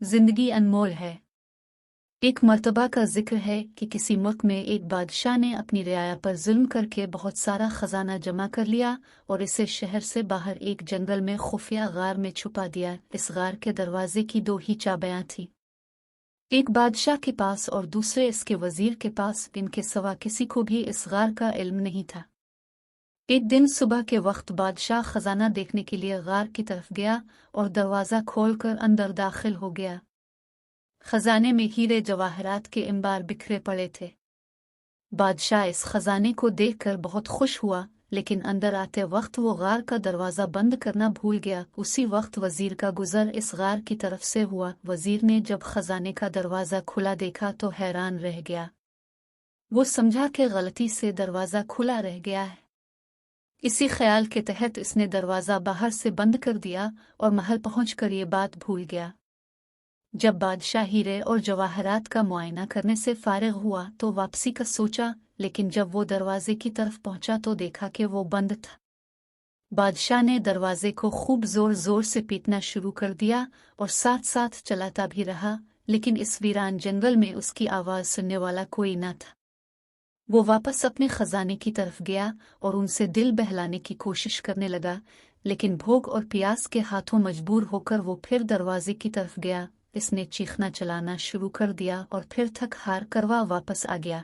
जिंदगी अनमोल है। एक मर्तबा का जिक्र है कि किसी मुल्क में एक बादशाह ने अपनी रियाया पर जुल्म करके बहुत सारा खजाना जमा कर लिया और इसे शहर से बाहर एक जंगल में खुफिया गार में छुपा दिया। इस गार के दरवाजे की दो ही चाबियां थीं, एक बादशाह के पास और दूसरे इसके वजीर के पास। इनके सिवा किसी को भी इस गार का इल्म नहीं था। एक दिन सुबह के वक्त बादशाह खजाना देखने के लिए गार की तरफ गया और दरवाज़ा खोलकर अंदर दाखिल हो गया। खजाने में हीरे जवाहरात के अंबार बिखरे पड़े थे। बादशाह इस खजाने को देखकर बहुत खुश हुआ, लेकिन अंदर आते वक्त वो गार का दरवाज़ा बंद करना भूल गया। उसी वक्त वजीर का गुजर इस गार की तरफ से हुआ। वजीर ने जब खजाने का दरवाज़ा खुला देखा तो हैरान रह गया। वो समझा कि गलती से दरवाज़ा खुला रह गया है। इसी ख्याल के तहत इसने दरवाज़ा बाहर से बंद कर दिया और महल पहुंचकर ये बात भूल गया। जब बादशाह हीरे और जवाहरात का मुआयना करने से फारिग हुआ तो वापसी का सोचा, लेकिन जब वो दरवाजे की तरफ पहुंचा तो देखा कि वो बंद था। बादशाह ने दरवाजे को खूब जोर जोर से पीटना शुरू कर दिया और साथ साथ चलाता भी रहा, लेकिन इस वीरान जंगल में उसकी आवाज़ सुनने वाला कोई न था। वो वापस अपने खजाने की तरफ गया और उनसे दिल बहलाने की कोशिश करने लगा, लेकिन भूख और प्यास के हाथों मजबूर होकर वो फिर दरवाजे की तरफ गया। इसने चीखना चलाना शुरू कर दिया और फिर थक हार करवा वापस आ गया।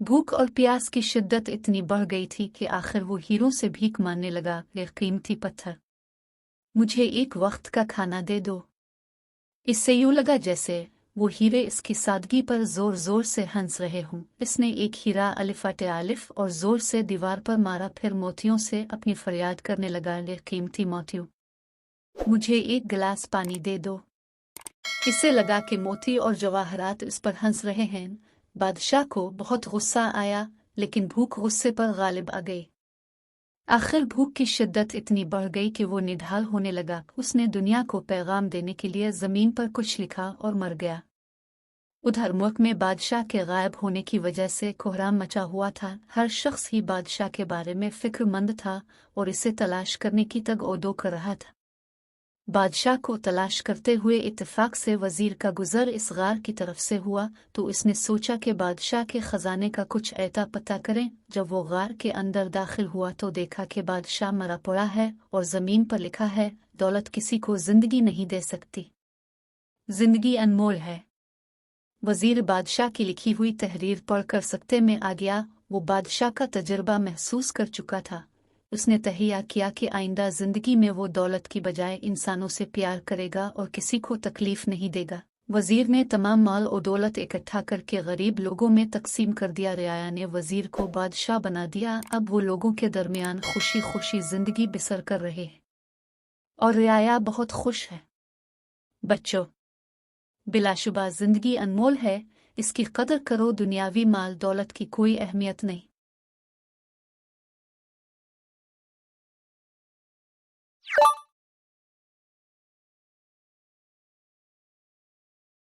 भूख और प्यास की शिद्दत इतनी बढ़ गई थी कि आखिर वो हीरों से भीख मांगने लगा। ये कीमती पत्थर, मुझे एक वक्त का खाना दे दो। इससे यूं लगा जैसे वो हीरे इसकी सादगी पर जोर जोर से हंस रहे हों। इसने एक हीरा अलिफाटे आलिफ और जोर से दीवार पर मारा, फिर मोतियों से अपनी फरियाद करने लगा, ले कीमती मोतियों, मुझे एक गिलास पानी दे दो। इससे लगा कि मोती और जवाहरात इस पर हंस रहे हैं। बादशाह को बहुत गुस्सा आया, लेकिन भूख गुस्से पर गालिब आ गई। आखिर भूख की शिद्दत इतनी बढ़ गई कि वो निढाल होने लगा। उसने दुनिया को पैगाम देने के लिए जमीन पर कुछ लिखा और मर गया। उधर मुल्क में बादशाह के गायब होने की वजह से कोहराम मचा हुआ था। हर शख्स ही बादशाह के बारे में फिक्रमंद था और इसे तलाश करने की तग-ओ-दो कर रहा था। बादशाह को तलाश करते हुए इत्तेफाक से वजीर का गुजर इस गार की तरफ से हुआ, तो इसने सोचा कि बादशाह के खजाने का कुछ ऐता पता करें। जब वो गार के अंदर दाखिल हुआ तो देखा कि बादशाह मरा पड़ा है और जमीन पर लिखा है, दौलत किसी को जिंदगी नहीं दे सकती, जिंदगी अनमोल है। वजीर बादशाह की लिखी हुई तहरीर पढ़कर सकते में आ गया। वो बादशाह का तजर्बा महसूस कर चुका था। उसने तहिया किया कि आइंदा जिंदगी में वो दौलत की बजाय इंसानों से प्यार करेगा और किसी को तकलीफ नहीं देगा। वजीर ने तमाम माल और दौलत इकट्ठा करके गरीब लोगों में तकसीम कर दिया। रियाया ने वजीर को बादशाह बना दिया। अब वो लोगों के दरमियान खुशी खुशी जिंदगी बसर कर रहे हैं और रियाया बहुत खुश है। बच्चों, बिलाशुबा जिंदगी अनमोल है, इसकी कदर करो। दुनियावी माल दौलत की कोई अहमियत नहीं।